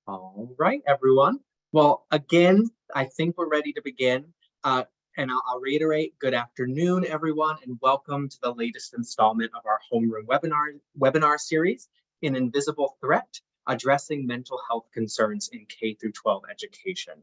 All right, everyone. Well, again, I think we're ready to begin. And I'll reiterate, good afternoon, everyone, and welcome to the latest installment of our Homeroom webinar series, An Invisible Threat, Addressing Mental Health Concerns in K-12 Education.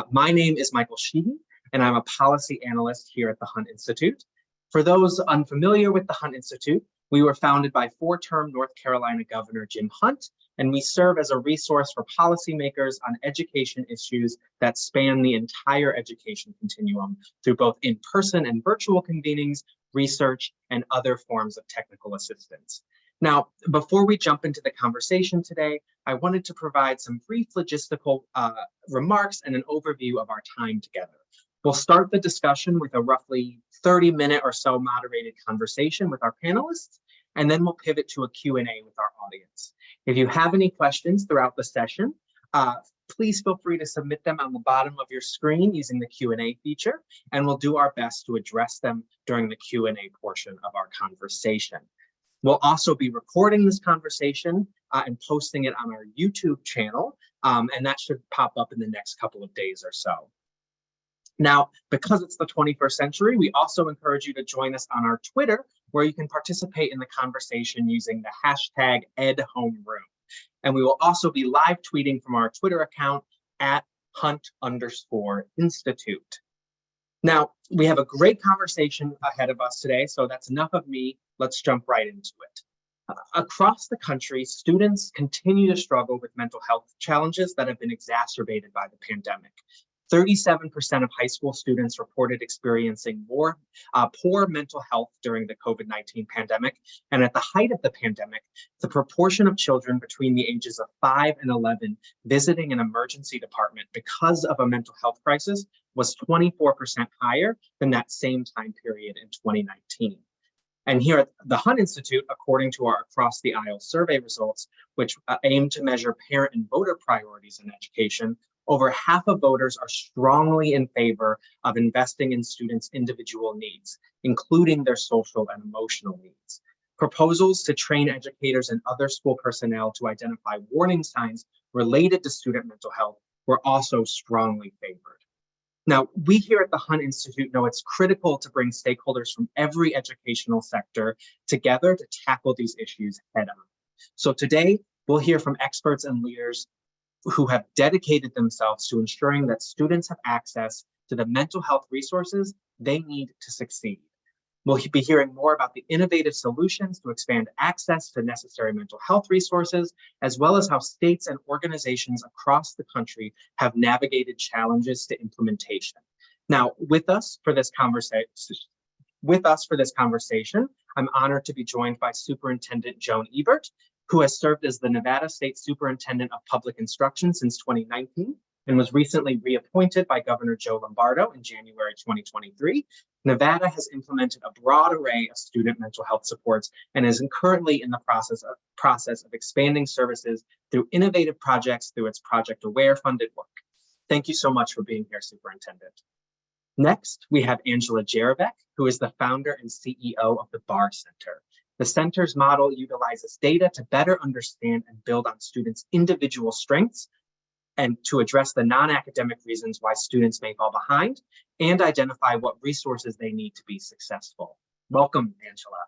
My name is Michael Sheehy, and I'm a policy analyst here at the Hunt Institute. For those unfamiliar with the Hunt Institute, we were founded by four-term North Carolina Governor Jim Hunt, and we serve as a resource for policymakers on education issues that span the entire education continuum through both in-person and virtual convenings, research, and other forms of technical assistance. Now, before we jump into the conversation today, I wanted to provide some brief logistical remarks and an overview of our time together. We'll start the discussion with a roughly 30-minute or so moderated conversation with our panelists, and then we'll pivot to a Q&A with our audience. If you have any questions throughout the session, please feel free to submit them on the bottom of your screen using the Q&A feature, and we'll do our best to address them during the Q&A portion of our conversation. We'll also be recording this conversation and posting it on our YouTube channel, and that should pop up in the next couple of days or so. Now, because it's the 21st century, we also encourage you to join us on our Twitter, where you can participate in the conversation using the hashtag #EdHomeroom. And we will also be live tweeting from our Twitter account at @Hunt_Institute. Now, we have a great conversation ahead of us today, so that's enough of me. Let's jump right into it. Across the country, students continue to struggle with mental health challenges that have been exacerbated by the pandemic. 37% of high school students reported experiencing more poor mental health during the COVID-19 pandemic. And at the height of the pandemic, the proportion of children between the ages of 5 and 11 visiting an emergency department because of a mental health crisis was 24% higher than that same time period in 2019. And here at the Hunt Institute, according to our Across the Aisle survey results, which aim to measure parent and voter priorities in education, over half of voters are strongly in favor of investing in students' individual needs, including their social and emotional needs. Proposals to train educators and other school personnel to identify warning signs related to student mental health were also strongly favored. Now, we here at the Hunt Institute know it's critical to bring stakeholders from every educational sector together to tackle these issues head on. So today, we'll hear from experts and leaders who have dedicated themselves to ensuring that students have access to the mental health resources they need to succeed. We'll be hearing more about the innovative solutions to expand access to necessary mental health resources, as well as how states and organizations across the country have navigated challenges to implementation. Now, with us for this conversation, I'm honored to be joined by Superintendent Joan Ebert, who has served as the Nevada State Superintendent of Public Instruction since 2019 and was recently reappointed by Governor Joe Lombardo in January 2023. Nevada has implemented a broad array of student mental health supports and is currently in the process of expanding services through innovative projects through its Project Aware funded work. Thank you so much for being here, Superintendent. Next, we have Angela Jerevec, who is the founder and CEO of the Bar Center. The center's model utilizes data to better understand and build on students' individual strengths and to address the non-academic reasons why students may fall behind and identify what resources they need to be successful. Welcome, Angela.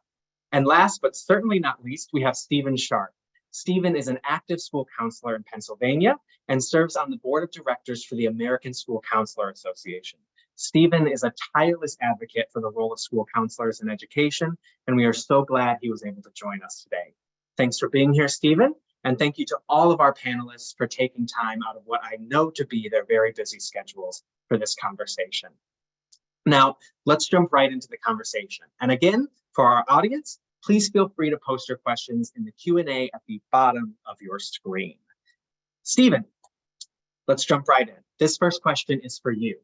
And last but certainly not least, we have Stephen Sharp. Stephen is an active school counselor in Pennsylvania and serves on the board of directors for the American School Counselor Association. Stephen is a tireless advocate for the role of school counselors in education, and we are so glad he was able to join us today. Thanks for being here, Stephen, and thank you to all of our panelists for taking time out of what I know to be their very busy schedules for this conversation. Now, let's jump right into the conversation. And again, for our audience, please feel free to post your questions in the Q&A at the bottom of your screen. Stephen, let's jump right in. This first question is for you.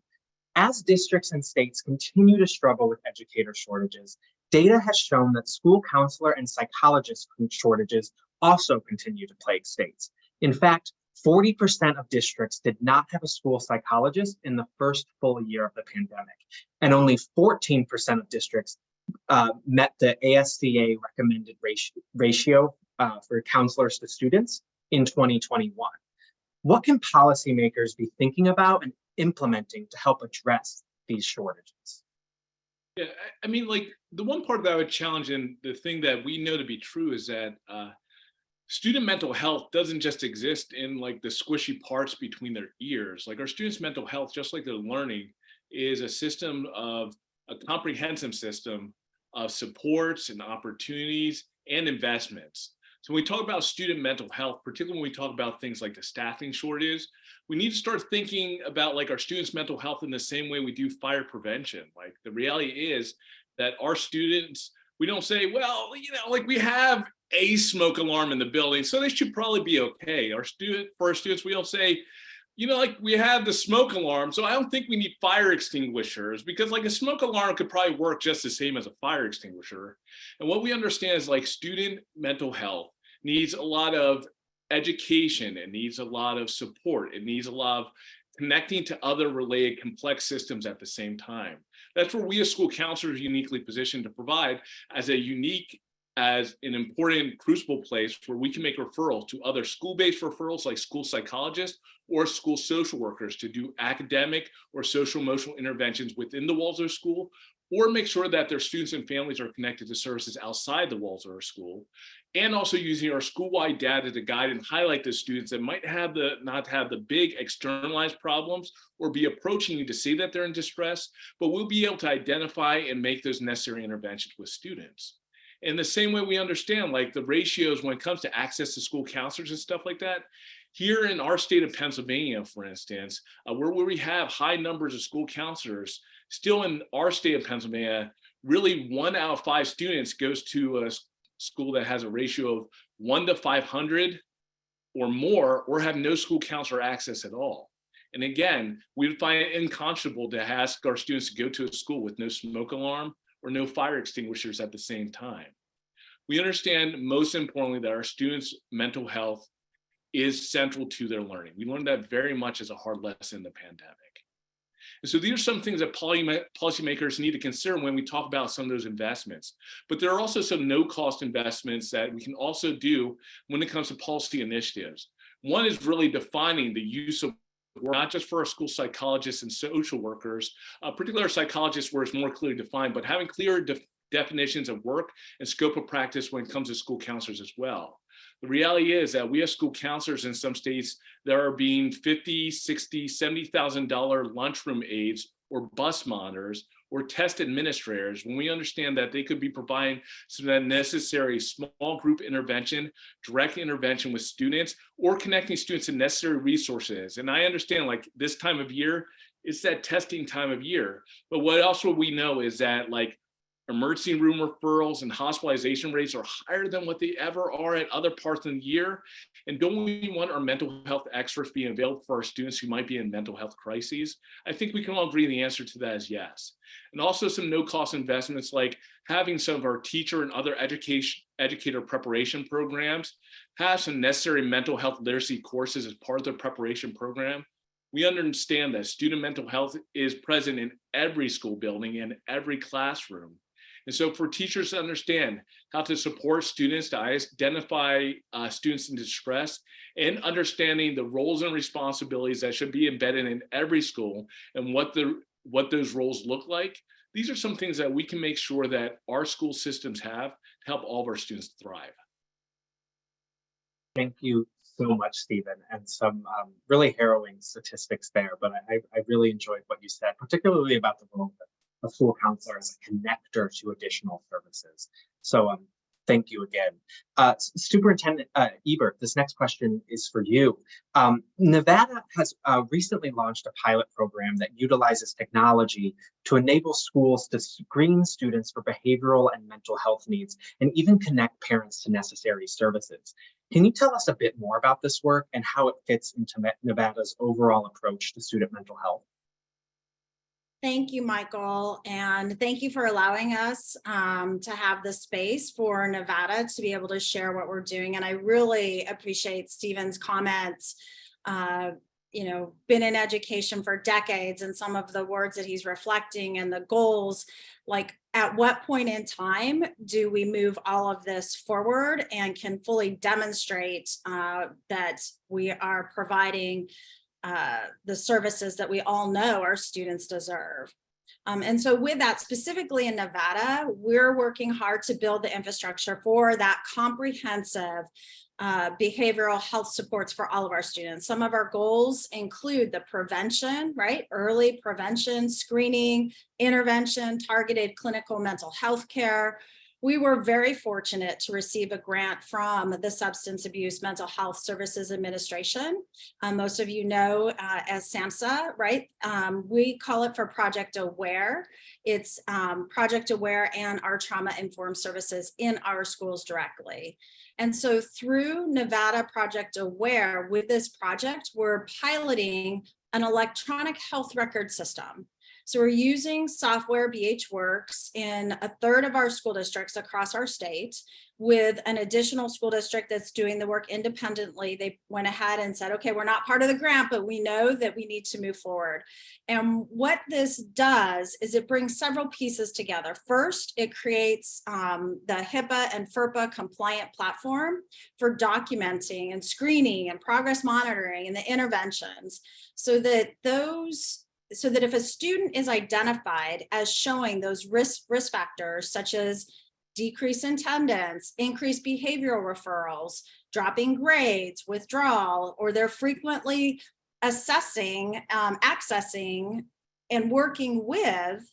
As districts and states continue to struggle with educator shortages, data has shown that school counselor and psychologist shortages also continue to plague states. In fact, 40% of districts did not have a school psychologist in the first full year of the pandemic, and only 14% of districts met the ASCA recommended ratio for counselors to students in 2021. What can policymakers be thinking about and implementing to help address these shortages? Yeah, I mean, like the one part that I would challenge, and the thing that we know to be true, is that student mental health doesn't just exist in like the squishy parts between their ears. Like our students' mental health, just like their learning, is a comprehensive system of supports and opportunities and investments. So when we talk about student mental health, particularly when we talk about things like the staffing shortages, we need to start thinking about like our students' mental health in the same way we do fire prevention. Like the reality is that our students, we don't say, well, like we have a smoke alarm in the building, so they should probably be okay. For our students, we don't say, like we have the smoke alarm, so I don't think we need fire extinguishers, because like a smoke alarm could probably work just the same as a fire extinguisher. And what we understand is like student mental health needs a lot of education, it needs a lot of support, it needs a lot of connecting to other related complex systems at the same time. That's where we as school counselors are uniquely positioned to provide as an important crucible place where we can make referrals to other school-based referrals like school psychologists or school social workers to do academic or social emotional interventions within the walls of their school, or make sure that their students and families are connected to services outside the walls of our school, and also using our school-wide data to guide and highlight the students that might not have the big externalized problems or be approaching you to see that they're in distress, but we'll be able to identify and make those necessary interventions with students. In the same way, we understand like the ratios when it comes to access to school counselors and stuff like that. Here in our state of Pennsylvania, for instance, where we have high numbers of school counselors, still in our state of Pennsylvania, really 1 out of 5 students goes to a school that has a ratio of 1 to 500 or more, or have no school counselor access at all. And again, we would find it unconscionable to ask our students to go to a school with no smoke alarm or no fire extinguishers at the same time. We understand, most importantly, that our students' mental health is central to their learning. We learned that very much as a hard lesson in the pandemic. And so these are some things that policymakers need to consider when we talk about some of those investments. But there are also some no-cost investments that we can also do when it comes to policy initiatives. One is really defining the use of work, not just for our school psychologists and social workers, particularly our psychologists where it's more clearly defined, but having clear definitions of work and scope of practice when it comes to school counselors as well. The reality is that we have school counselors in some states that are being $50,000, $60,000, $70,000 lunchroom aides or bus monitors or test administrators, when we understand that they could be providing some of that necessary small group intervention, direct intervention with students, or connecting students to necessary resources. And I understand like this time of year, it's that testing time of year. But what also we know is that like emergency room referrals and hospitalization rates are higher than what they ever are at other parts of the year. And don't we want our mental health experts being available for our students who might be in mental health crises? I think we can all agree the answer to that is yes. And also some no-cost investments like having some of our teacher and other educator preparation programs have some necessary mental health literacy courses as part of their preparation program. We understand that student mental health is present in every school building and every classroom. And so for teachers to understand how to support students, to identify students in distress, and understanding the roles and responsibilities that should be embedded in every school and what those roles look like, these are some things that we can make sure that our school systems have to help all of our students thrive. Thank you so much, Stephen, and some really harrowing statistics there, but I really enjoyed what you said, particularly about the role of school counselor as a connector to additional services. So thank you again. Superintendent Ebert, this next question is for you. Nevada has recently launched a pilot program that utilizes technology to enable schools to screen students for behavioral and mental health needs and even connect parents to necessary services. Can you tell us a bit more about this work and how it fits into Nevada's overall approach to student mental health? Thank you, Michael, and thank you for allowing us to have the space for Nevada to be able to share what we're doing. And I really appreciate Stephen's comments, been in education for decades, and some of the words that he's reflecting and the goals, like at what point in time do we move all of this forward and can fully demonstrate that we are providing the services that we all know our students deserve. And so with that, specifically in Nevada, we're working hard to build the infrastructure for that comprehensive behavioral health supports for all of our students. Some of our goals include the prevention, right? Early prevention, screening, intervention, targeted clinical mental health care. We were very fortunate to receive a grant from the Substance Abuse Mental Health Services Administration. Most of you know as SAMHSA, right? We call it for Project Aware. It's Project Aware and our trauma-informed services in our schools directly. And so through Nevada Project Aware, with this project, we're piloting an electronic health record system. So we're using software BHWorks in a third of our school districts across our state, with an additional school district that's doing the work independently. They went ahead and said, okay, we're not part of the grant, but we know that we need to move forward. And what this does is it brings several pieces together. First, it creates the HIPAA and FERPA compliant platform for documenting and screening and progress monitoring and the interventions, so that if a student is identified as showing those risk factors, such as decrease in attendance, increased behavioral referrals, dropping grades, withdrawal, or they're frequently accessing and working with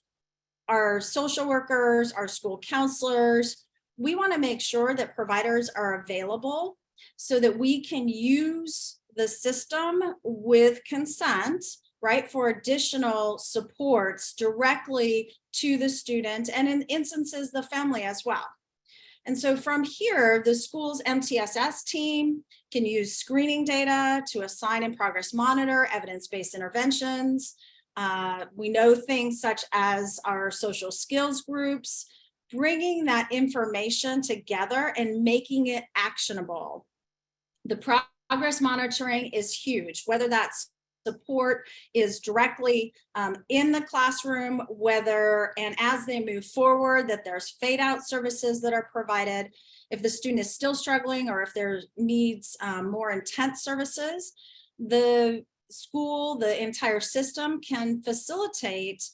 our social workers, our school counselors, we want to make sure that providers are available so that we can use the system with consent, right, for additional supports directly to the student, and in instances, the family as well. And so from here, the school's MTSS team can use screening data to assign and progress monitor evidence-based interventions. We know things such as our social skills groups, bringing that information together and making it actionable. The progress monitoring is huge, whether that's support is directly in the classroom, and as they move forward, that there's fade out services that are provided. If the student is still struggling, or if there needs more intense services, the school, the entire system can facilitate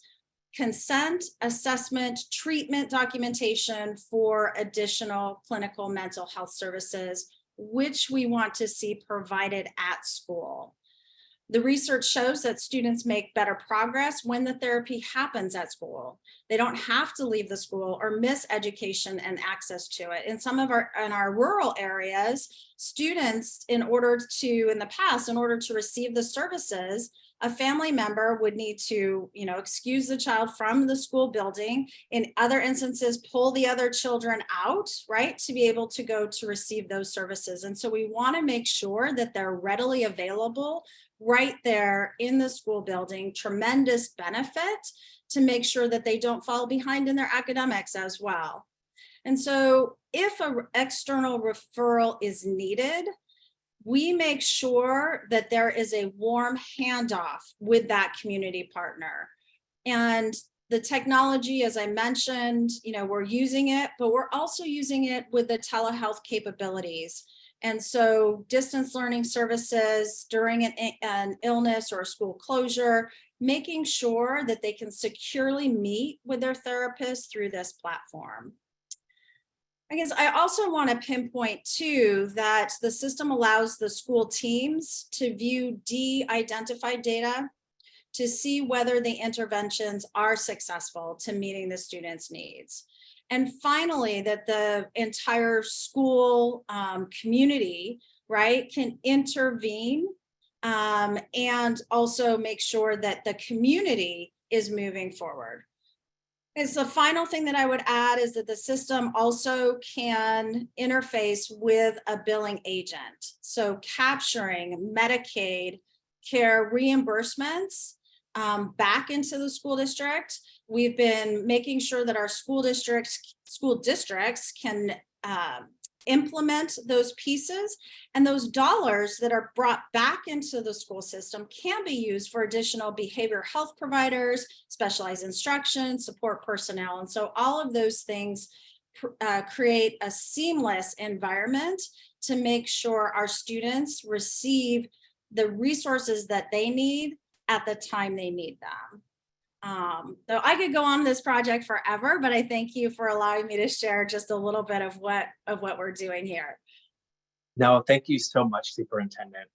consent, assessment, treatment documentation for additional clinical mental health services, which we want to see provided at school. The research shows that students make better progress when the therapy happens at school. They don't have to leave the school or miss education and access to it. In our rural areas, students, in order to receive the services, a family member would need to, excuse the child from the school building. In other instances, pull the other children out, right, to be able to go to receive those services. And so we want to make sure that they're readily available right there in the school building. Tremendous benefit to make sure that they don't fall behind in their academics as well. And so if an external referral is needed, we make sure that there is a warm handoff with that community partner. And the technology, as I mentioned, we're using it, but we're also using it with the telehealth capabilities. And so distance learning services during an illness or a school closure, making sure that they can securely meet with their therapist through this platform. I guess I also want to pinpoint too that the system allows the school teams to view de-identified data to see whether the interventions are successful to meeting the students' needs. And finally, that the entire school community, right, can intervene and also make sure that the community is moving forward. It's the final thing that I would add is that the system also can interface with a billing agent. So capturing Medicaid care reimbursements back into the school district. We've been making sure that our school districts can implement those pieces, and those dollars that are brought back into the school system can be used for additional behavioral health providers, specialized instruction, support personnel. And so all of those things create a seamless environment to make sure our students receive the resources that they need at the time they need them. So I could go on this project forever, but I thank you for allowing me to share just a little bit of what we're doing here. No, thank you so much, Superintendent,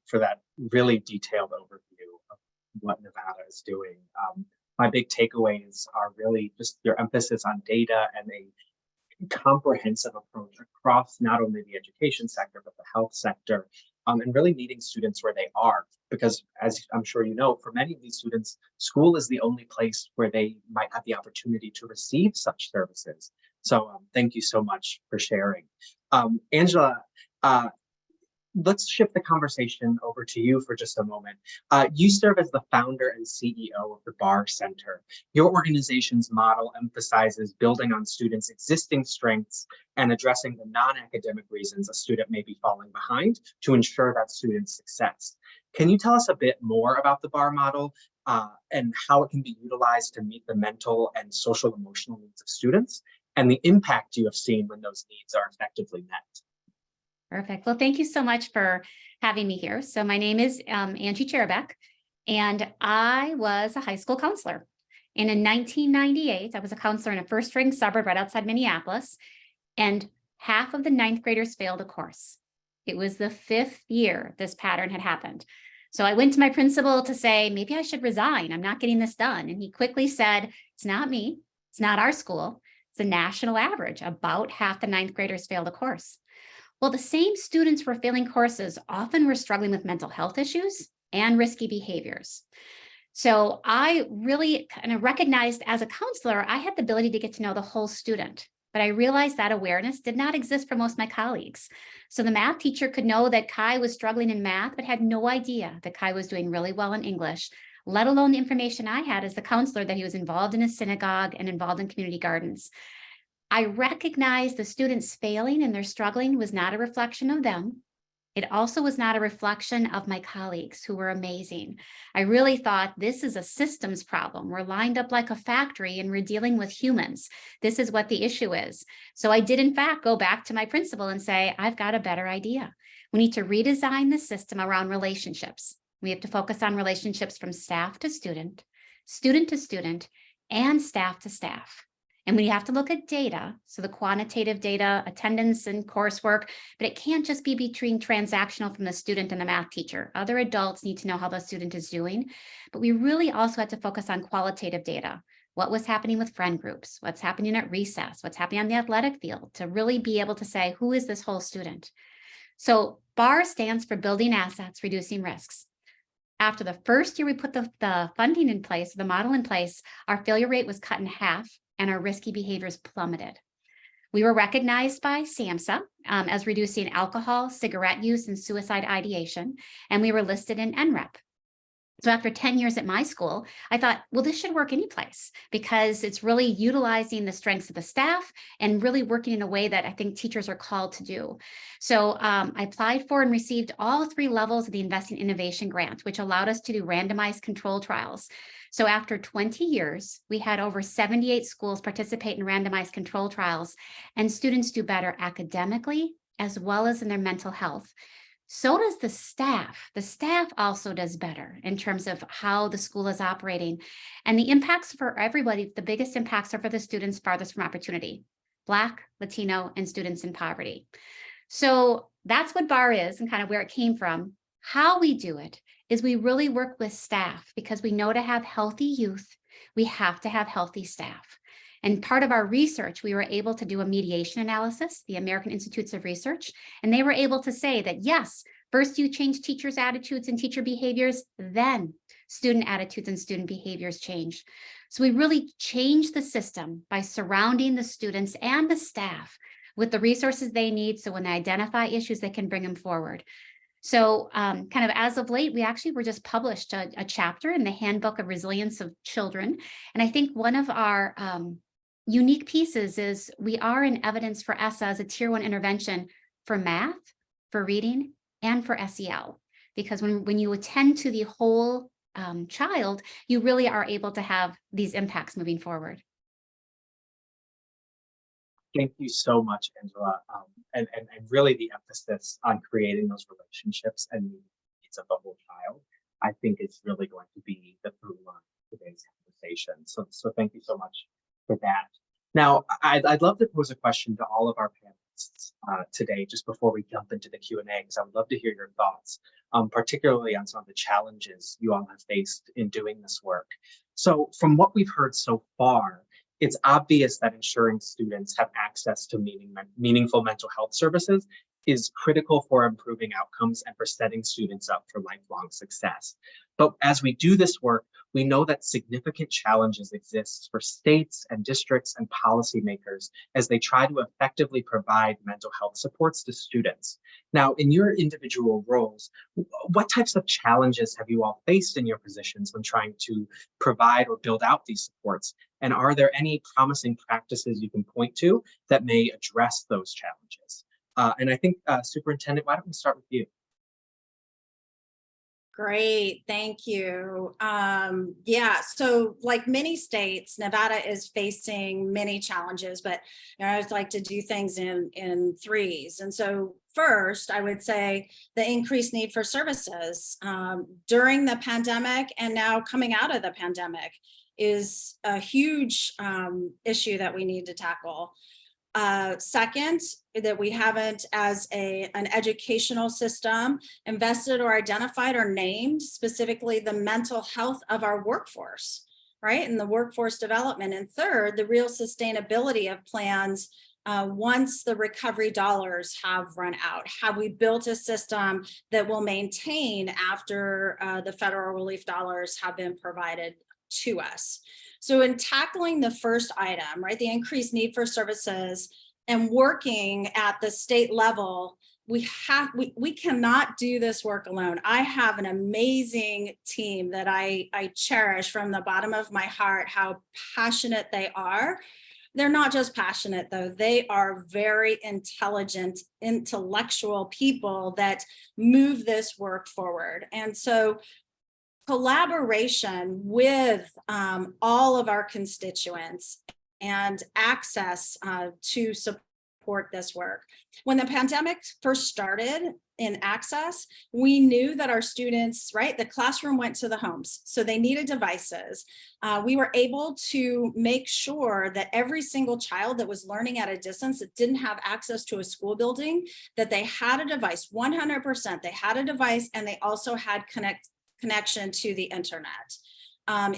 for that really detailed overview of what Nevada is doing. My big takeaways are really just your emphasis on data and a comprehensive approach across not only the education sector, but the health sector, and really meeting students where they are. Because as I'm sure you know, for many of these students, school is the only place where they might have the opportunity to receive such services. So thank you so much for sharing. Angela, let's shift the conversation over to you for just a moment. You serve as the founder and CEO of the Barr Center. Your organization's model emphasizes building on students' existing strengths and addressing the non-academic reasons a student may be falling behind to ensure that student's success. Can you tell us a bit more about the Barr model and how it can be utilized to meet the mental and social emotional needs of students and the impact you have seen when those needs are effectively met? Perfect. Well, thank you so much for having me here. So my name is Angie Cherebeck, and I was a high school counselor. And in 1998, I was a counselor in a first-ring suburb right outside Minneapolis, and half of the ninth graders failed a course. It was the 5th year this pattern had happened. So I went to my principal to say, maybe I should resign. I'm not getting this done. And he quickly said, it's not me. It's not our school. It's a national average. About half the ninth graders failed a course. Well, the same students who were failing courses often were struggling with mental health issues and risky behaviors. So I really kind of recognized as a counselor, I had the ability to get to know the whole student, but I realized that awareness did not exist for most of my colleagues. So the math teacher could know that Kai was struggling in math, but had no idea that Kai was doing really well in English, let alone the information I had as the counselor that he was involved in a synagogue and involved in community gardens. I recognized the students failing and their struggling was not a reflection of them. It also was not a reflection of my colleagues who were amazing. I really thought this is a systems problem. We're lined up like a factory and we're dealing with humans. This is what the issue is. So I did, in fact, go back to my principal and say, I've got a better idea. We need to redesign the system around relationships. We have to focus on relationships from staff to student to student, and staff to staff. And we have to look at data, so the quantitative data, attendance and coursework, but it can't just be between transactional from the student and the math teacher. Other adults need to know how the student is doing, but we really also had to focus on qualitative data. What was happening with friend groups? What's happening at recess? What's happening on the athletic field? To really be able to say, who is this whole student? So BAR stands for Building Assets, Reducing Risks. After the first year we put the funding in place, the model in place, our failure rate was cut in half and our risky behaviors plummeted. We were recognized by SAMHSA as reducing alcohol, cigarette use, and suicide ideation, and we were listed in NREP. So after 10 years at my school, I thought, well, this should work any place because it's really utilizing the strengths of the staff and really working in a way that I think teachers are called to do. So I applied for and received all 3 levels of the Investing Innovation Grant, which allowed us to do randomized control trials. So after 20 years, we had over 78 schools participate in randomized control trials, and students do better academically as well as in their mental health. So does the staff. The staff also does better in terms of how the school is operating. And the impacts for everybody, the biggest impacts are for the students farthest from opportunity, Black, Latino, and students in poverty. So that's what BAR is and kind of where it came from. How we do it is we really work with staff because we know to have healthy youth, we have to have healthy staff. And part of our research, we were able to do a mediation analysis, the American Institutes of Research, and they were able to say that, yes, first you change teachers' attitudes and teacher behaviors, then student attitudes and student behaviors change. So we really changed the system by surrounding the students and the staff with the resources they need. So when they identify issues, they can bring them forward. So kind of as of late, we actually were just published a chapter in the Handbook of Resilience of Children. And I think one of our unique pieces is we are in evidence for ESSA as a tier 1 intervention for math, for reading, and for SEL. Because when you attend to the whole child, you really are able to have these impacts moving forward. Thank you so much, Angela. And really the emphasis on creating those relationships and meeting the needs of the whole child, I think is really going to be the through line of today's conversation. So thank you so much for that. Now, I'd love to pose a question to all of our panelists today, just before we jump into the Q&A, because I would love to hear your thoughts, particularly on some of the challenges you all have faced in doing this work. So from what we've heard so far, it's obvious that ensuring students have access to meaningful mental health services is critical for improving outcomes and for setting students up for lifelong success. But as we do this work, we know that significant challenges exist for states and districts and policymakers as they try to effectively provide mental health supports to students. Now, in your individual roles, what types of challenges have you all faced in your positions when trying to provide or build out these supports? And are there any promising practices you can point to that may address those challenges? And I think, Superintendent, why don't we start with you? Great, thank you. Yeah, so like many states, Nevada is facing many challenges, but I always like to do things in threes. And so first, I would say the increased need for services during the pandemic and now coming out of the pandemic is a huge issue that we need to tackle. Second, that we haven't, as an educational system, invested or identified or named specifically the mental health of our workforce, right? And the workforce development. And third, the real sustainability of plans once the recovery dollars have run out. Have we built a system that will maintain after the federal relief dollars have been provided to us? So in tackling the first item, right, the increased need for services and working at the state level, we cannot do this work alone. I have an amazing team that I cherish from the bottom of my heart, how passionate they are. They're not just passionate though, they are very intelligent, intellectual people that move this work forward. And so collaboration with all of our constituents and access to support this work. When the pandemic first started in access, we knew that our students, right, the classroom went to the homes, so they needed devices. We were able to make sure that every single child that was learning at a distance that didn't have access to a school building, that they had a device, 100%, they had a device, and they also had connection to the internet.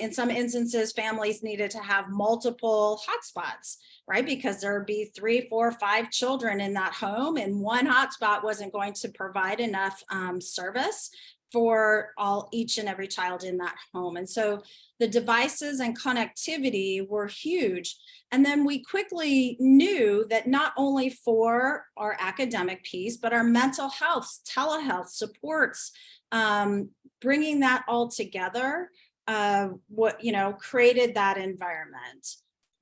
In some instances, families needed to have multiple hotspots, right? Because there would be 3, 4, 5 children in that home, and one hotspot wasn't going to provide enough service for each and every child in that home. And so the devices and connectivity were huge. And then we quickly knew that not only for our academic piece, but our mental health, telehealth supports, bringing that all together, created that environment.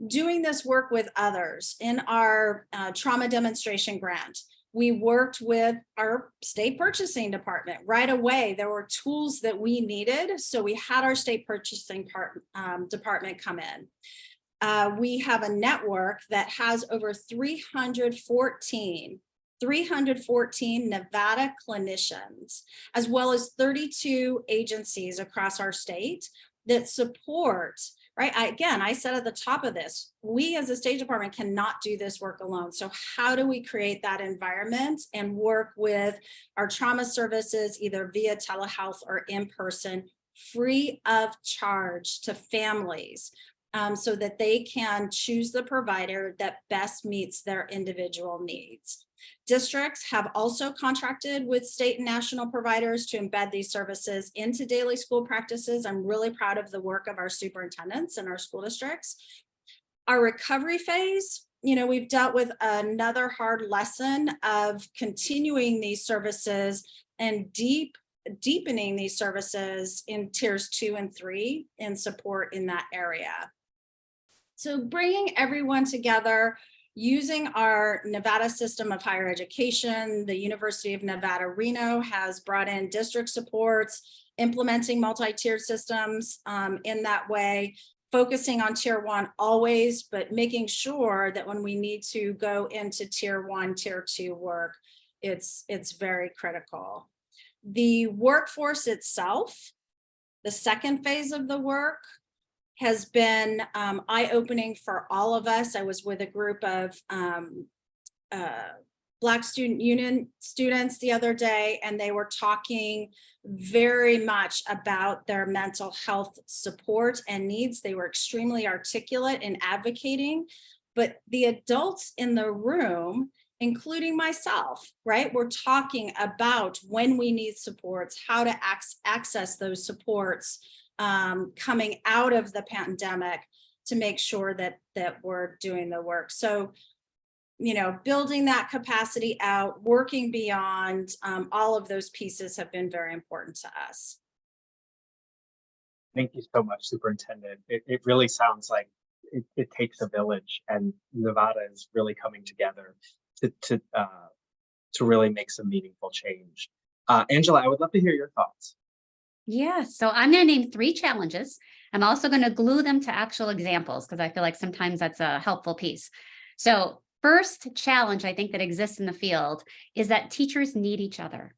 Doing this work with others in our trauma demonstration grant, we worked with our state purchasing department right away. There were tools that we needed, so we had our state purchasing department come in. We have a network that has over 314 Nevada clinicians, as well as 32 agencies across our state that support, right? I said at the top of this, we as a State Department cannot do this work alone. So how do we create that environment and work with our trauma services, either via telehealth or in person, free of charge to families, so that they can choose the provider that best meets their individual needs. Districts have also contracted with state and national providers to embed these services into daily school practices. I'm really proud of the work of our superintendents and our school districts. Our recovery phase, we've dealt with another hard lesson of continuing these services and deepening these services in tiers 2 and 3 in support in that area. So bringing everyone together, using our Nevada system of higher education, the University of Nevada, Reno has brought in district supports, implementing multi-tiered systems in that way, focusing on tier one always, but making sure that when we need to go into tier one, tier two work, it's very critical. The workforce itself, the second phase of the work, has been eye-opening for all of us. I was with a group of Black Student Union students the other day, and they were talking very much about their mental health support and needs. They were extremely articulate in advocating, but the adults in the room, including myself, right, we're talking about when we need supports, how to access those supports coming out of the pandemic to make sure that we're doing the work. So, you know, building that capacity out, working beyond, all of those pieces have been very important to us. Thank you so much, Superintendent. It really sounds like it takes a village, and Nevada is really coming together to really make some meaningful change. Angela, I would love to hear your thoughts. Yeah, so I'm going to name 3 challenges. I'm also going to glue them to actual examples because I feel like sometimes that's a helpful piece. So first challenge I think that exists in the field is that teachers need each other,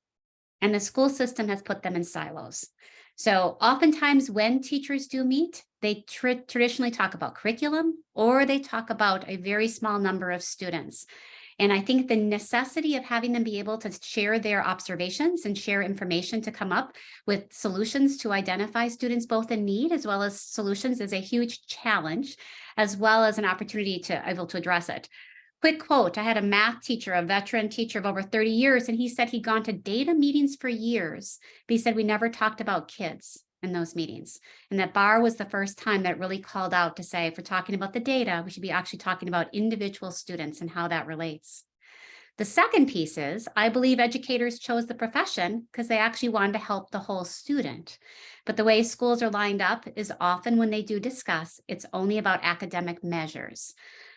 and the school system has put them in silos. So oftentimes when teachers do meet, they traditionally talk about curriculum, or they talk about a very small number of students. And I think the necessity of having them be able to share their observations and share information to come up with solutions to identify students both in need as well as solutions is a huge challenge, as well as an opportunity to be able to address it. Quick quote, I had a math teacher, a veteran teacher of over 30 years, and he said he'd gone to data meetings for years, but he said we never talked about kids in those meetings. And that bar was the first time that really called out to say, if we're talking about the data, we should be actually talking about individual students and how that relates. The second piece is, I believe educators chose the profession because they actually wanted to help the whole student. But the way schools are lined up is often when they do discuss, it's only about academic measures.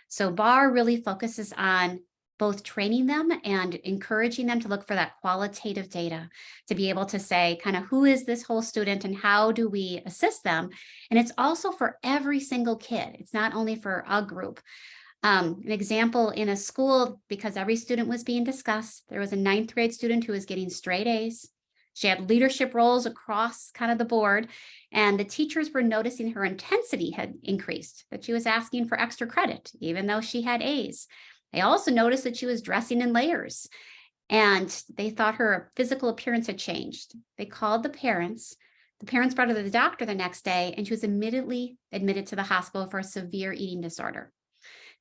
So BAR really focuses on both training them and encouraging them to look for that qualitative data to be able to say kind of who is this whole student and how do we assist them. And it's also for every single kid. It's not only for a group. An example in a school, because every student was being discussed, there was a 9th grade student who was getting straight A's. She had leadership roles across kind of the board, and the teachers were noticing her intensity had increased, that she was asking for extra credit, even though she had A's. They also noticed that she was dressing in layers, and they thought her physical appearance had changed. They called the parents. The parents brought her to the doctor the next day, and she was immediately admitted to the hospital for a severe eating disorder.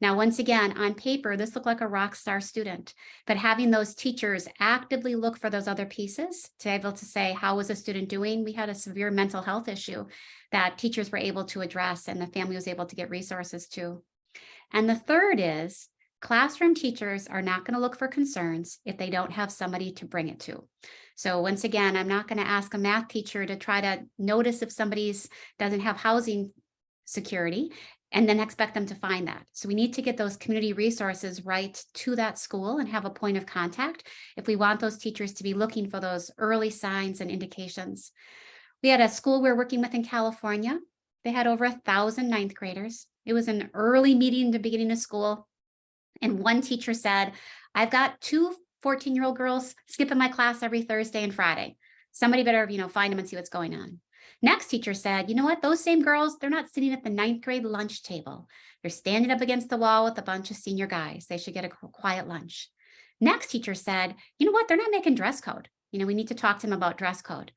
Now, once again, on paper, this looked like a rock star student, but having those teachers actively look for those other pieces to be able to say, how was a student doing? We had a severe mental health issue that teachers were able to address and the family was able to get resources to. And the third is classroom teachers are not going to look for concerns if they don't have somebody to bring it to. So once again, I'm not going to ask a math teacher to try to notice if somebody's doesn't have housing security and then expect them to find that. So we need to get those community resources right to that school and have a point of contact if we want those teachers to be looking for those early signs and indications. We had a school we're working with in California. They had over 1,000 9th graders. It was an early meeting at the beginning of school. And one teacher said, I've got 2 14-year-old girls skipping my class every Thursday and Friday. Somebody better, find them and see what's going on. Next teacher said, you know what, those same girls, they're not sitting at the 9th grade lunch table. They're standing up against the wall with a bunch of senior guys. They should get a quiet lunch. Next teacher said, you know what, they're not making dress code. We need to talk to them about dress code.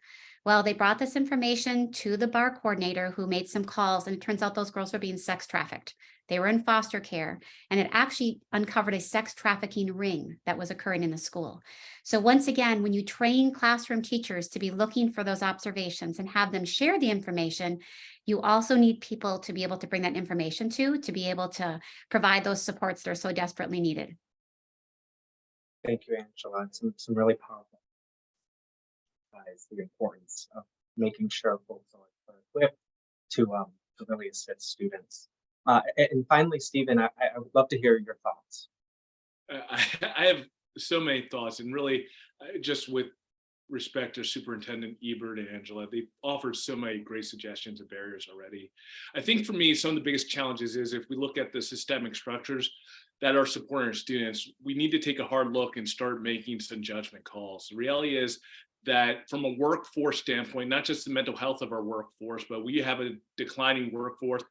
Well, they brought this information to the bar coordinator who made some calls, and it turns out those girls were being sex trafficked. They were in foster care, and it actually uncovered a sex trafficking ring that was occurring in the school. So once again, when you train classroom teachers to be looking for those observations and have them share the information, you also need people to be able to bring that information to be able to provide those supports that are so desperately needed. Thank you, Angela. Some really powerful the importance of making sure folks are equipped to really assist students. And finally, Stephen, I would love to hear your thoughts. I have so many thoughts, and really, just with respect to Superintendent Ebert and Angela, they offered so many great suggestions and barriers already. I think for me, some of the biggest challenges is if we look at the systemic structures that are supporting our students, we need to take a hard look and start making some judgment calls. The reality is that from a workforce standpoint, not just the mental health of our workforce, but we have a declining workforce,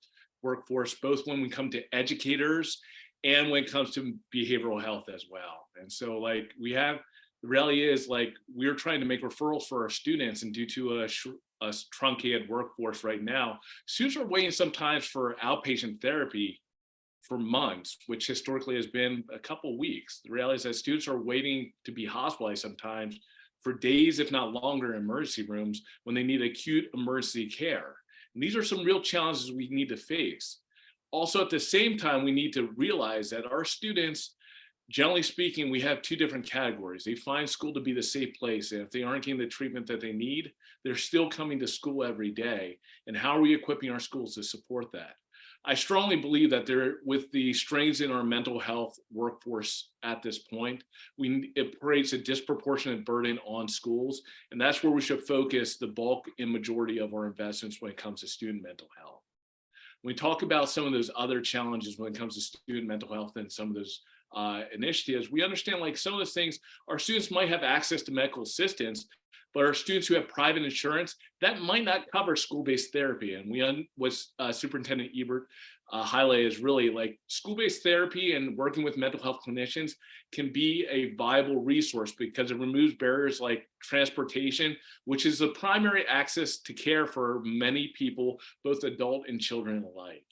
both when we come to educators and when it comes to behavioral health as well. And so like the reality is like we're trying to make referrals for our students, and due to a truncated workforce right now, students are waiting sometimes for outpatient therapy for months, which historically has been a couple weeks. The reality is that students are waiting to be hospitalized sometimes for days, if not longer, in emergency rooms when they need acute emergency care. And these are some real challenges we need to face. Also, at the same time, we need to realize that our students, generally speaking, we have two different categories. They find school to be the safe place, and if they aren't getting the treatment that they need, they're still coming to school every day. And how are we equipping our schools to support that? I strongly believe that with the strains in our mental health workforce at this point, it creates a disproportionate burden on schools, and that's where we should focus the bulk and majority of our investments when it comes to student mental health. When we talk about some of those other challenges when it comes to student mental health and some of those initiatives, we understand like some of those things, our students might have access to medical assistance, but our students who have private insurance, that might not cover school-based therapy. And what Superintendent Ebert highlighted is really like school-based therapy and working with mental health clinicians can be a viable resource because it removes barriers like transportation, which is the primary access to care for many people, both adult and children alike.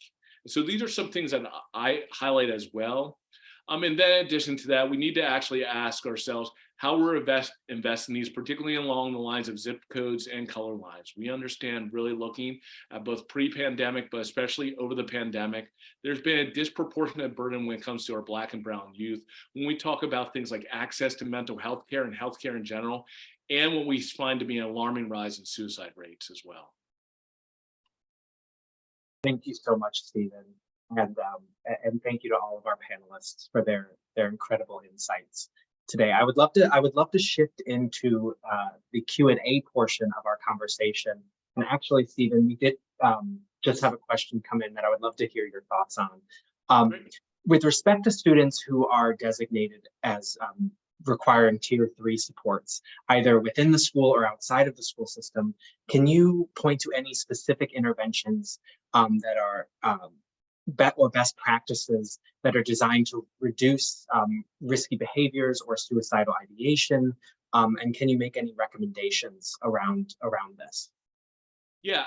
And so these are some things that I highlight as well. And then in addition to that, we need to actually ask ourselves how we're investing these, particularly along the lines of zip codes and color lines. We understand really looking at both pre-pandemic, but especially over the pandemic, there's been a disproportionate burden when it comes to our Black and brown youth. When we talk about things like access to mental health care and healthcare in general, and what we find to be an alarming rise in suicide rates as well. Thank you so much, Stephen. And thank you to all of our panelists for their incredible insights today. I would love to shift into the Q&A portion of our conversation. And actually, Stephen, we did just have a question come in that I would love to hear your thoughts on. With respect to students who are designated as requiring Tier 3 supports, either within the school or outside of the school system, can you point to any specific interventions that are best practices that are designed to reduce risky behaviors or suicidal ideation? And can you make any recommendations around this? Yeah,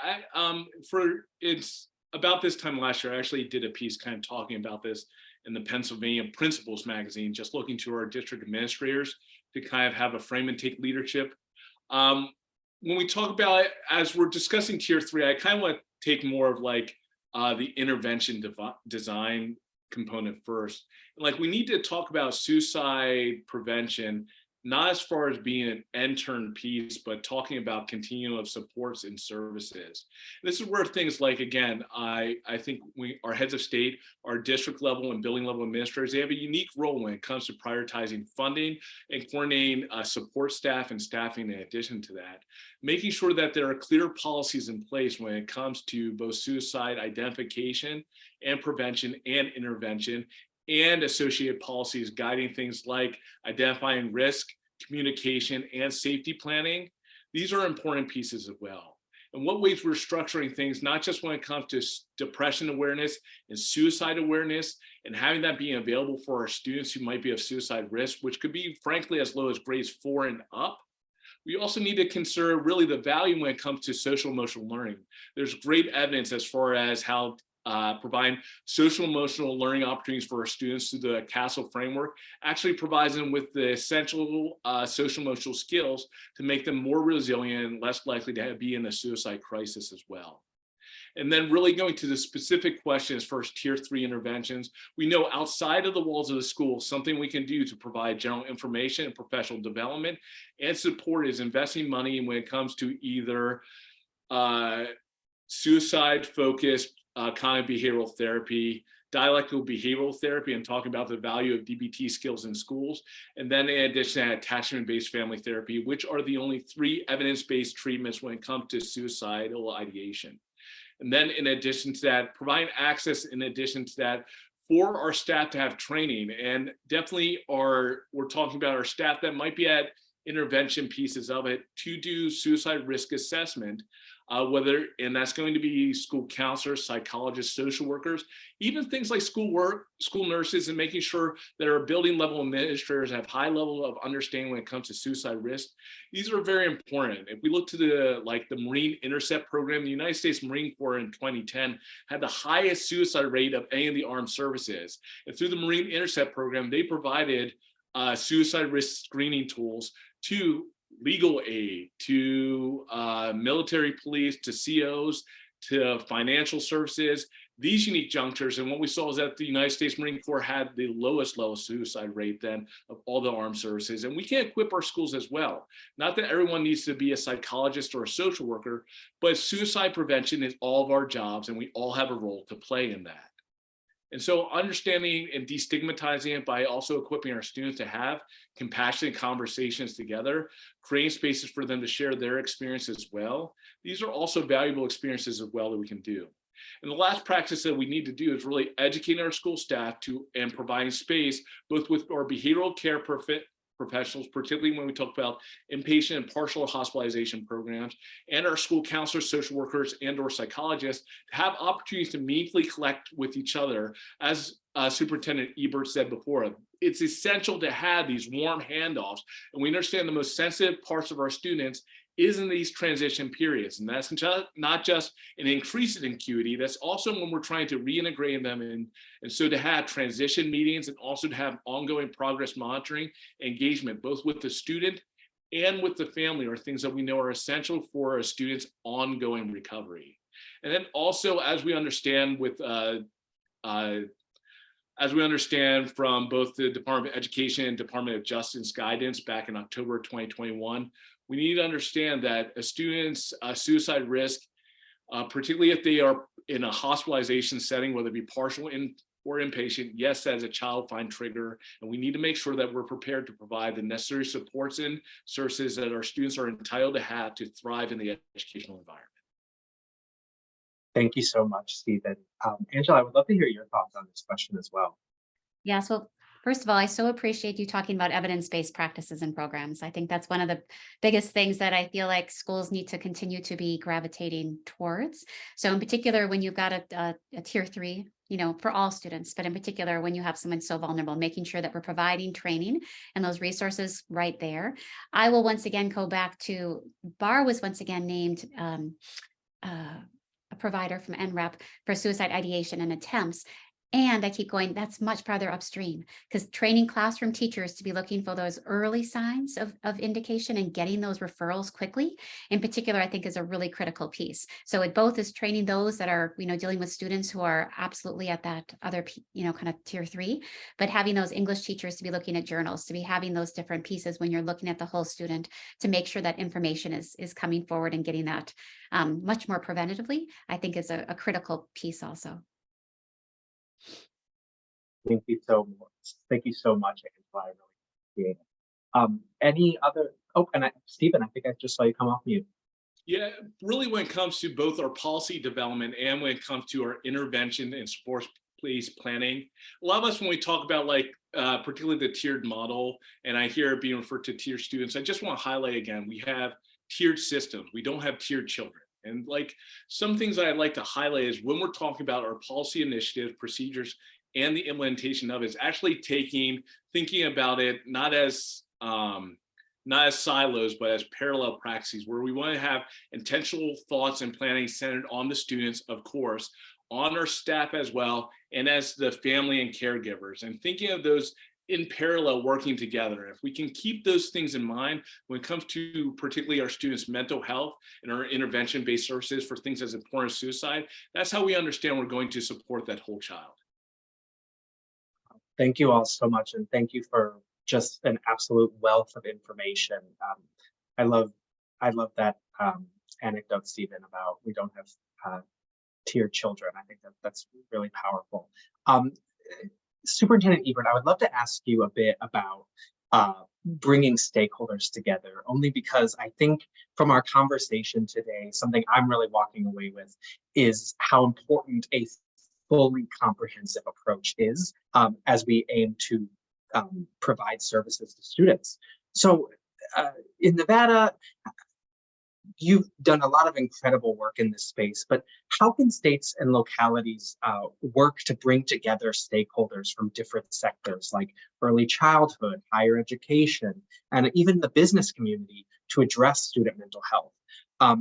it's about this time last year, I actually did a piece kind of talking about this in the Pennsylvania Principals magazine, just looking to our district administrators to kind of have a frame and take leadership. When we talk about it, as we're discussing Tier 3, I kind of want to take more of like the intervention design component first. Like we need to talk about suicide prevention, not as far as being an intern piece, but talking about continuum of supports and services. This is where things like, again, I think our heads of state, our district level and building level administrators, they have a unique role when it comes to prioritizing funding and coordinating support staff and staffing in addition to that. Making sure that there are clear policies in place when it comes to both suicide identification and prevention and intervention, and associated policies guiding things like identifying risk, communication, and safety planning. These are important pieces as well. In what ways we're structuring things, not just when it comes to depression awareness and suicide awareness, and having that being available for our students who might be of suicide risk, which could be frankly as low as grades 4 and up. We also need to consider really the value when it comes to social emotional learning. There's great evidence as far as how providing social emotional learning opportunities for our students through the CASTLE framework actually provides them with the essential social emotional skills to make them more resilient and less likely to be in a suicide crisis as well. And then really going to the specific questions, first Tier 3 interventions, we know outside of the walls of the school, something we can do to provide general information and professional development and support is investing money when it comes to either suicide-focused cognitive behavioral therapy, dialectical behavioral therapy, and talking about the value of DBT skills in schools. And then in addition to that, attachment-based family therapy, which are the only 3 evidence-based treatments when it comes to suicidal ideation. And then in addition to that, providing access in addition to that for our staff to have training. And definitely we're talking about our staff that might be at intervention pieces of it to do suicide risk assessment, and that's going to be school counselors, psychologists, social workers, even things like school nurses, and making sure that our building level administrators have high level of understanding when it comes to suicide risk. These are very important. If we look to the Marine Intercept program, the United States Marine Corps in 2010 had the highest suicide rate of any of the armed services. And through the Marine Intercept program, they provided suicide risk screening tools to legal aid, to military police, to COs, to financial services, these unique junctures. And what we saw is that the United States Marine Corps had the lowest suicide rate then of all the armed services. And we can equip our schools as well. Not that everyone needs to be a psychologist or a social worker, but suicide prevention is all of our jobs, and we all have a role to play in that. And so understanding and destigmatizing it by also equipping our students to have compassionate conversations together, creating spaces for them to share their experience as well. These are also valuable experiences as well that we can do. And the last practice that we need to do is really educating our school staff and providing space, both with our behavioral care professionals, particularly when we talk about inpatient and partial hospitalization programs, and our school counselors, social workers, and or psychologists to have opportunities to meaningfully collect with each other. As Superintendent Ebert said before, it's essential to have these warm handoffs, and we understand the most sensitive parts of our students is in these transition periods. And that's not just an increase in acuity, that's also when we're trying to reintegrate them in. And so to have transition meetings and also to have ongoing progress monitoring, engagement, both with the student and with the family, are things that we know are essential for a student's ongoing recovery. And then also, as we understand from both the Department of Education and Department of Justice guidance back in October 2021, we need to understand that a student's suicide risk, particularly if they are in a hospitalization setting, whether it be partial or inpatient, yes, that is a child-defined trigger, and we need to make sure that we're prepared to provide the necessary supports and services that our students are entitled to have to thrive in the educational environment. Thank you so much, Stephen. Angela, I would love to hear your thoughts on this question as well. Yes, well, first of all, I so appreciate you talking about evidence-based practices and programs. I think that's one of the biggest things that I feel like schools need to continue to be gravitating towards. So in particular, when you've got a tier 3, for all students, but in particular, when you have someone so vulnerable, making sure that we're providing training and those resources right there. I will once again go back to BAR was once again named a provider from NREP for suicide ideation and attempts. And I keep going, that's much farther upstream, because training classroom teachers to be looking for those early signs of indication and getting those referrals quickly, in particular, I think is a really critical piece. So it both is training those that are, dealing with students who are absolutely at that other, kind of tier 3, but having those English teachers to be looking at journals, to be having those different pieces when you're looking at the whole student, to make sure that information is coming forward and getting that much more preventatively, I think is a critical piece also. Thank you so much. Thank you so much, Angela. I really appreciate it. Any other? Oh, and Stephen, I think I just saw you come off mute. Yeah, really when it comes to both our policy development and when it comes to our intervention and sports-based planning, a lot of us, when we talk about particularly the tiered model, and I hear it being referred to tiered students, I just want to highlight again, we have tiered systems. We don't have tiered children. And some things I'd like to highlight is when we're talking about our policy initiatives, procedures, and the implementation of it, is actually thinking about it not as silos, but as parallel practices, where we want to have intentional thoughts and planning centered on the students, of course, on our staff as well, and as the family and caregivers, and thinking of those in parallel working together. If we can keep those things in mind when it comes to particularly our students' mental health and our intervention-based services for things as important as suicide, that's how we understand we're going to support that whole child. Thank you all so much, and thank you for just an absolute wealth of information. I love that anecdote, Stephen, about we don't have to your children. I think that that's really powerful. Um, Superintendent Ebert, I would love to ask you a bit about bringing stakeholders together, only because I think from our conversation today, something I'm really walking away with is how important a fully comprehensive approach is as we aim to provide services to students. So in Nevada, you've done a lot of incredible work in this space, but how can states and localities work to bring together stakeholders from different sectors like early childhood, higher education, and even the business community to address student mental health?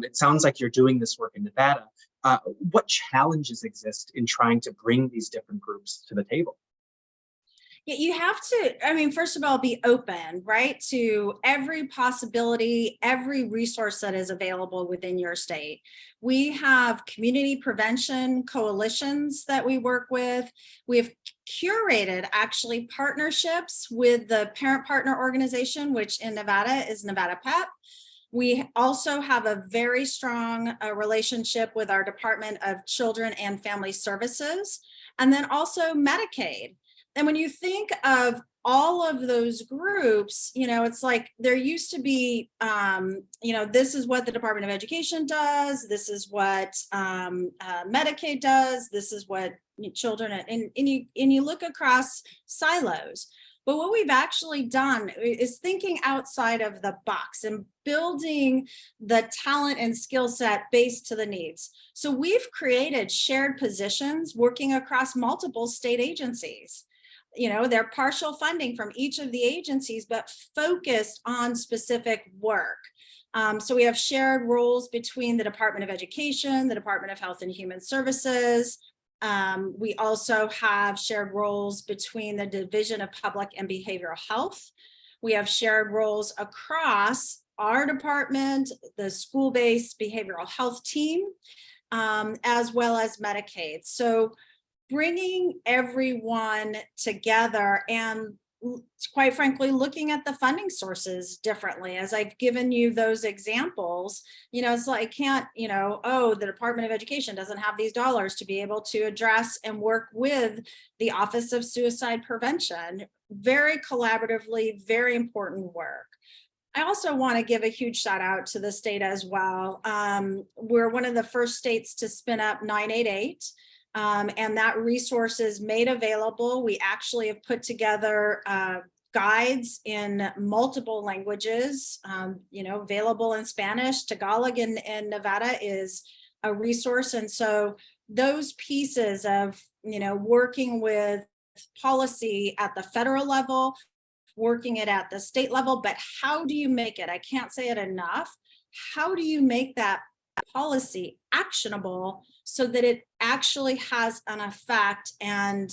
It sounds like you're doing this work in Nevada. What challenges exist in trying to bring these different groups to the table? Yeah, you have to, I mean, first of all, be open, right, to every possibility, every resource that is available within your state. We have community prevention coalitions that we work with. We have curated actually partnerships with the parent partner organization, which in Nevada is Nevada PEP. We also have a very strong relationship with our Department of Children and Family Services, and then also Medicaid. And when you think of all of those groups, you know, it's like there used to be, you know, this is what the Department of Education does. This is what Medicaid does. This is what children, and you look across silos. But what we've actually done is thinking outside of the box and building the talent and skill set based to the needs. So we've created shared positions working across multiple state agencies. You know, they're partial funding from each of the agencies, but focused on specific work. So we have shared roles between the Department of Education, the Department of Health and Human Services. We also have shared roles between the Division of Public and Behavioral Health. We have shared roles across our department, the school-based behavioral health team, as well as Medicaid. So bringing everyone together and quite frankly, looking at the funding sources differently. As I've given you those examples, you know, it's like, I can't, you know, oh, the Department of Education doesn't have these dollars to be able to address and work with the Office of Suicide Prevention. Very collaboratively, very important work. I also want to give a huge shout out to the state as well. We're one of the first states to spin up 988. And that resource is made available. We actually have put together guides in multiple languages, you know, available in Spanish. Tagalog in Nevada is a resource. And so those pieces of, you know, working with policy at the federal level, working it at the state level, but how do you make it? I can't say it enough. How do you make that policy actionable so that it actually has an effect and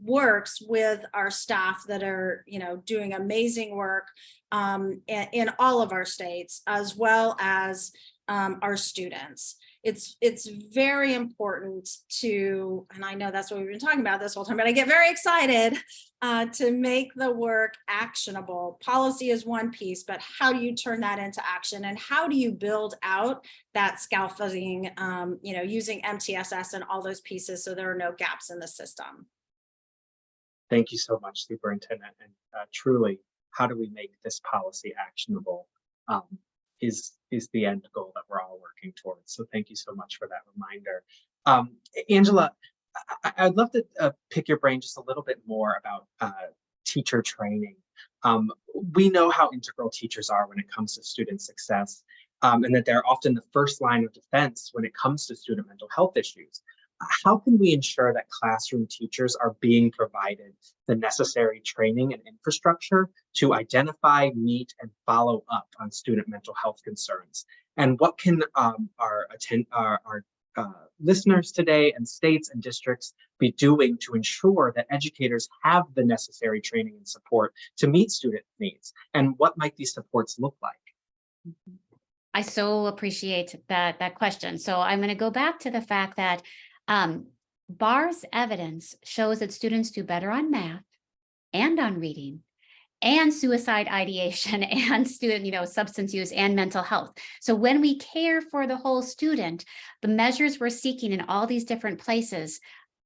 works with our staff that are, you know, doing amazing work in all of our states, as well as our students. It's very important to, and I know that's what we've been talking about this whole time, but I get very excited to make the work actionable. Policy is one piece, but how do you turn that into action, and how do you build out that scaffolding, you know, using MTSS and all those pieces so there are no gaps in the system. Thank you so much, Superintendent. And truly, how do we make this policy actionable is the end goal that we're all working towards. So thank you so much for that reminder. Angela, I'd love to pick your brain just a little bit more about teacher training. We know how integral teachers are when it comes to student success, and that they're often the first line of defense when it comes to student mental health issues. How can we ensure that classroom teachers are being provided the necessary training and infrastructure to identify, meet, and follow up on student mental health concerns? And what can our listeners today and states and districts be doing to ensure that educators have the necessary training and support to meet student needs? And what might these supports look like? I so appreciate that question. So I'm going to go back to the fact that BAR's evidence shows that students do better on math and on reading and suicide ideation and student, substance use and mental health. So when we care for the whole student, the measures we're seeking in all these different places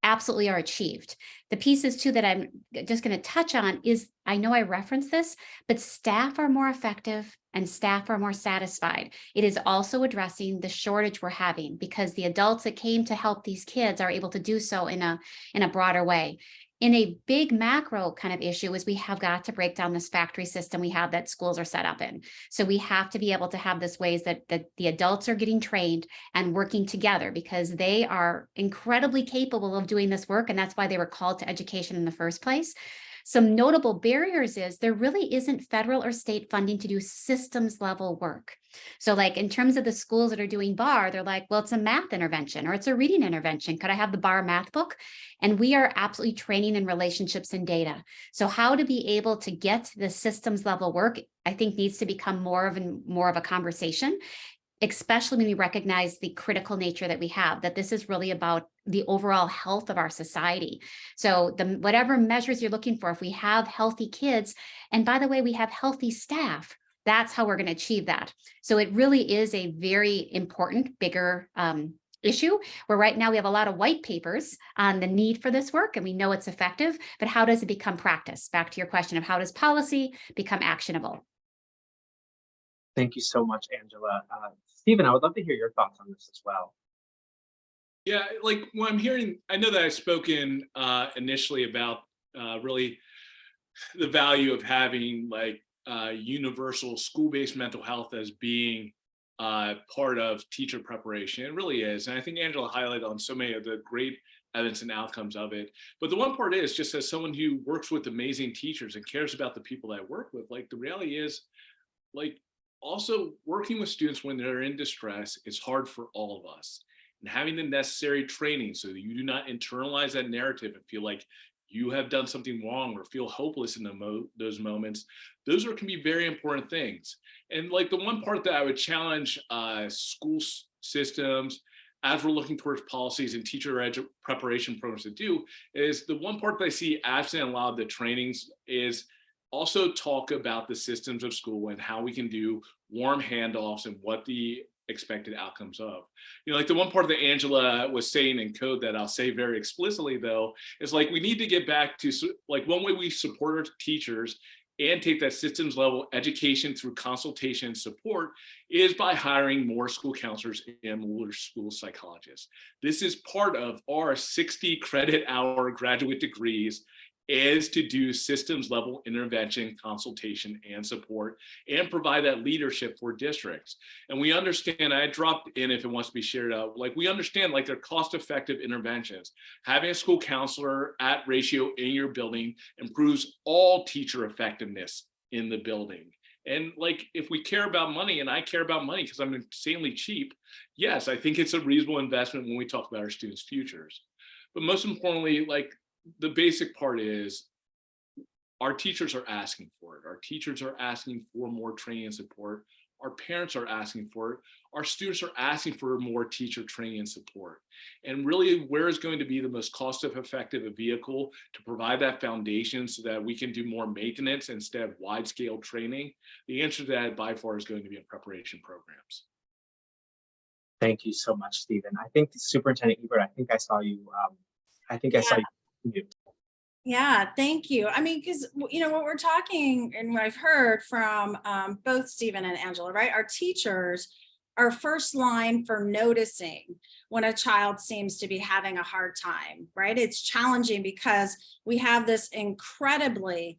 absolutely are achieved. The pieces too that I'm just going to touch on is, I know I referenced this, but staff are more effective and staff are more satisfied. It is also addressing the shortage we're having because the adults that came to help these kids are able to do so in a broader way. In a big macro kind of issue is we have got to break down this factory system we have that schools are set up in. So we have to be able to have this ways that the adults are getting trained and working together because they are incredibly capable of doing this work. And that's why they were called to education in the first place. Some notable barriers is there really isn't federal or state funding to do systems level work. So like in terms of the schools that are doing bar, they're like, well, it's a math intervention or it's a reading intervention. Could I have the bar math book? And we are absolutely training in relationships and data. So how to be able to get the systems level work, I think needs to become more of a conversation, especially when we recognize the critical nature that we have, that this is really about the overall health of our society. So whatever measures you're looking for, if we have healthy kids, and by the way, we have healthy staff, that's how we're going to achieve that. So it really is a very important, bigger issue where right now we have a lot of white papers on the need for this work and we know it's effective, but how does it become practice? Back to your question of how does policy become actionable? Thank you so much, Angela. Stephen, I would love to hear your thoughts on this as well. Yeah, like when I'm hearing, I know that I've spoken initially about really the value of having like universal school-based mental health as being part of teacher preparation. It really is. And I think Angela highlighted on so many of the great evidence and outcomes of it. But the one part is just as someone who works with amazing teachers and cares about the people that I work with, like the reality is like also working with students when they're in distress is hard for all of us. And having the necessary training so that you do not internalize that narrative and feel like you have done something wrong or feel hopeless in those moments, those can be very important things. And like the one part that I would challenge school systems as we're looking towards policies and teacher preparation programs to do is the one part that I see absent in a lot of the trainings is also talk about the systems of school and how we can do warm handoffs and what the expected outcomes of. Like the one part that Angela was saying in code that I'll say very explicitly though, is like we need to get back to like one way we support our teachers and take that systems level education through consultation and support is by hiring more school counselors and more school psychologists. This is part of our 60 credit hour graduate degrees is to do systems level intervention, consultation, and support, and provide that leadership for districts. And we understand, I dropped in if it wants to be shared out, like we understand like they're cost-effective interventions. Having a school counselor at ratio in your building improves all teacher effectiveness in the building. And like, if we care about money, and I care about money because I'm insanely cheap, yes, I think it's a reasonable investment when we talk about our students' futures. But most importantly, like, the basic part is our teachers are asking for it. Our teachers are asking for more training and support. Our parents are asking for it. Our students are asking for more teacher training and support. And really, where is going to be the most cost-effective vehicle to provide that foundation so that we can do more maintenance instead of wide-scale training? The answer to that by far is going to be in preparation programs. Thank you so much, Stephen. I think Superintendent Ebert, I think I saw you. I saw you. Yeah, thank you. I mean, because, what we're talking and what I've heard from both Stephen and Angela, right? Our teachers are first line for noticing when a child seems to be having a hard time, right? It's challenging because we have this incredibly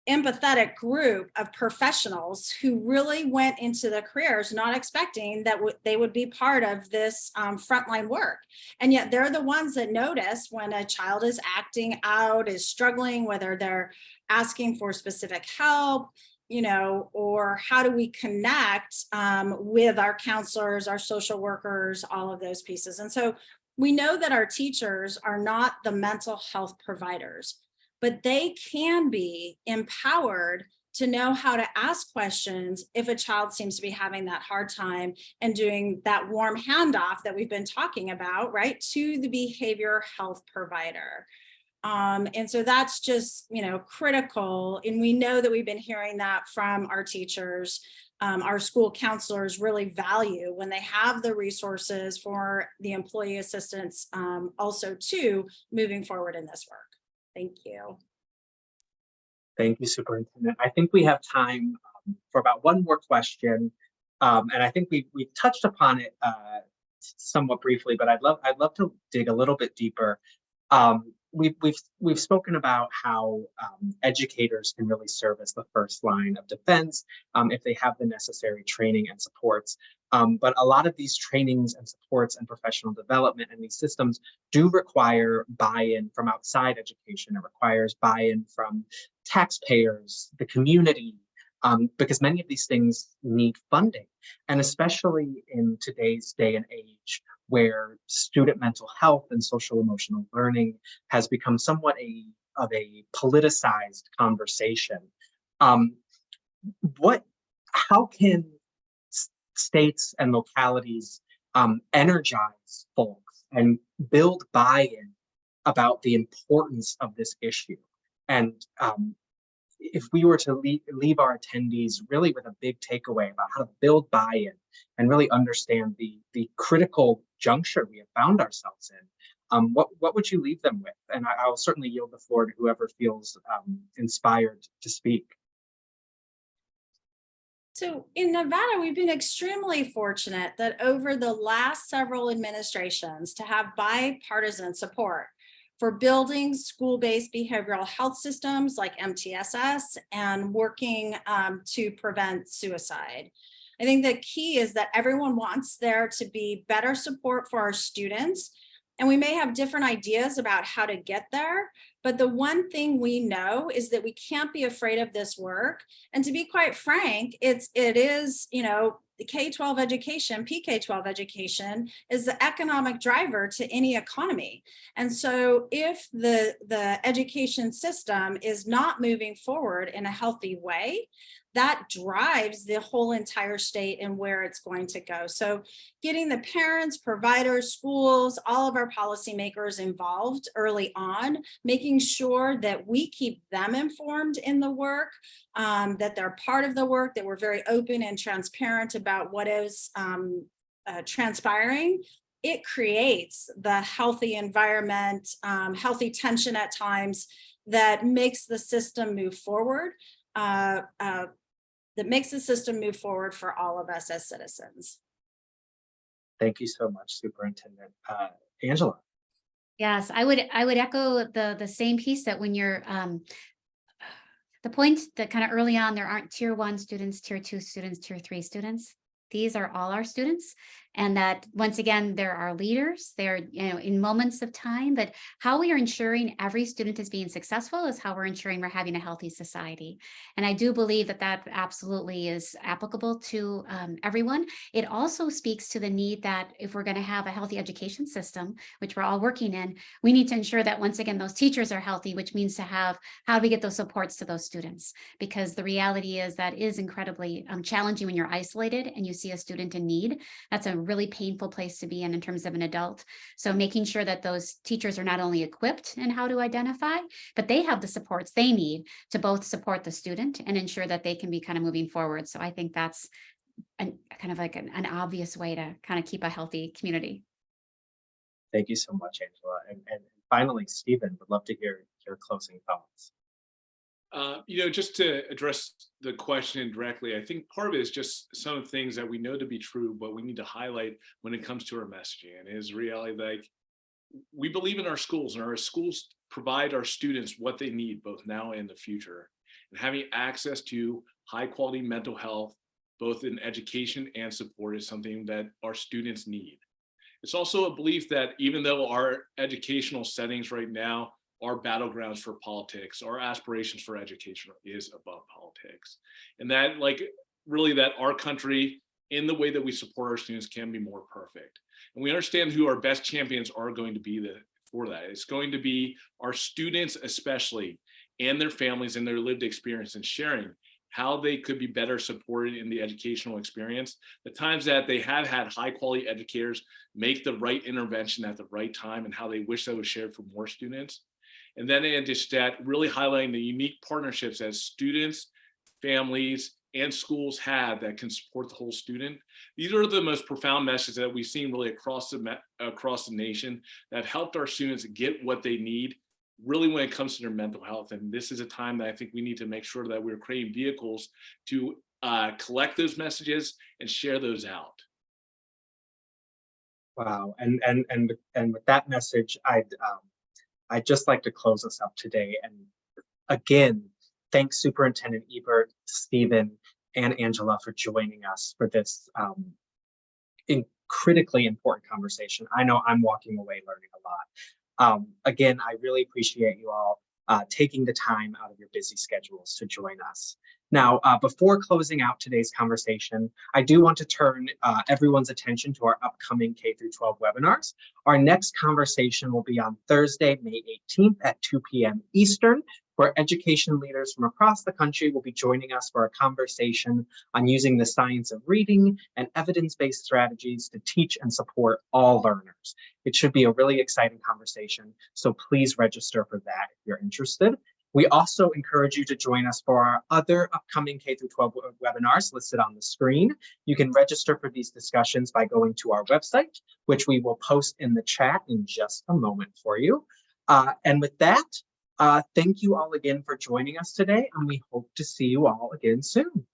empathetic group of professionals who really went into the careers not expecting that they would be part of this frontline work. And yet they're the ones that notice when a child is acting out, is struggling, whether they're asking for specific help, or how do we connect with our counselors, our social workers, all of those pieces. And so we know that our teachers are not the mental health providers, but they can be empowered to know how to ask questions if a child seems to be having that hard time and doing that warm handoff that we've been talking about, right, to the behavior health provider. And so that's just, critical. And we know that we've been hearing that from our teachers. Our school counselors really value when they have the resources for the employee assistance, also too, moving forward in this work. Thank you. Thank you, Superintendent. I think we have time for about one more question. And I think we've touched upon it somewhat briefly, but I'd love to dig a little bit deeper. We've spoken about how educators can really serve as the first line of defense if they have the necessary training and supports. But a lot of these trainings and supports and professional development and these systems do require buy-in from outside education. It requires buy-in from taxpayers, the community, because many of these things need funding. And especially in today's day and age, where student mental health and social emotional learning has become somewhat of a politicized conversation. How can states and localities energize folks and build buy-in about the importance of this issue? And if we were to leave our attendees really with a big takeaway about how to build buy-in and really understand the critical juncture we have found ourselves in, what would you leave them with? And I will certainly yield the floor to whoever feels inspired to speak. So in Nevada, we've been extremely fortunate that over the last several administrations to have bipartisan support for building school-based behavioral health systems like MTSS and working to prevent suicide. I think the key is that everyone wants there to be better support for our students, and we may have different ideas about how to get there, but the one thing we know is that we can't be afraid of this work. And to be quite frank, it is, the K-12 education, PK-12 education is the economic driver to any economy. And so if the education system is not moving forward in a healthy way, that drives the whole entire state and where it's going to go. So getting the parents, providers, schools, all of our policymakers involved early on, making sure that we keep them informed in the work, that they're part of the work, that we're very open and transparent about what is transpiring. It creates the healthy environment, healthy tension at times that makes the system move forward. That makes the system move forward for all of us as citizens. Thank you so much, Superintendent. Angela. Yes, I would echo the same piece that when you're the point that kind of early on, there aren't tier 1 students, tier 2 students, tier 3 students. These are all our students. And that once again, there are leaders, they're in moments of time, but how we are ensuring every student is being successful is how we're ensuring we're having a healthy society. And I do believe that absolutely is applicable to everyone. It also speaks to the need that if we're going to have a healthy education system, which we're all working in, we need to ensure that once again, those teachers are healthy, which means to have, how do we get those supports to those students? Because the reality is that is incredibly challenging when you're isolated and you see a student in need. That's a really painful place to be in terms of an adult. So making sure that those teachers are not only equipped in how to identify, but they have the supports they need to both support the student and ensure that they can be kind of moving forward. So I think that's kind of like an obvious way to kind of keep a healthy community. Thank you so much, Angela. And finally, Stephen, would love to hear your closing thoughts. Just to address the question directly, I think part of it is just some of the things that we know to be true, but we need to highlight when it comes to our messaging. And it is reality that we believe in our schools, and our schools provide our students what they need both now and in the future. And having access to high quality mental health, both in education and support, is something that our students need. It's also a belief that even though our educational settings right now are battlegrounds for politics, our aspirations for education is above politics. And that really that our country, in the way that we support our students, can be more perfect. And we understand who our best champions are going to be for that. It's going to be our students especially, and their families and their lived experience, and sharing how they could be better supported in the educational experience. The times that they have had high quality educators make the right intervention at the right time, and how they wish that was shared for more students. And then in just that, really highlighting the unique partnerships as students, families, and schools have that can support the whole student. These are the most profound messages that we've seen really across the nation that have helped our students get what they need really when it comes to their mental health. And this is a time that I think we need to make sure that we're creating vehicles to collect those messages and share those out. Wow. And with that message, I'd just like to close us up today. And again, thanks Superintendent Ebert, Stephen, and Angela for joining us for this critically important conversation. I know I'm walking away learning a lot. Again, I really appreciate you all taking the time out of your busy schedules to join us. Now, before closing out today's conversation, I do want to turn everyone's attention to our upcoming K-12 webinars. Our next conversation will be on Thursday, May 18th at 2 p.m. Eastern, where education leaders from across the country will be joining us for a conversation on using the science of reading and evidence-based strategies to teach and support all learners. It should be a really exciting conversation, so please register for that if you're interested. We also encourage you to join us for our other upcoming K-12 webinars listed on the screen. You can register for these discussions by going to our website, which we will post in the chat in just a moment for you. And with that, thank you all again for joining us today, and we hope to see you all again soon.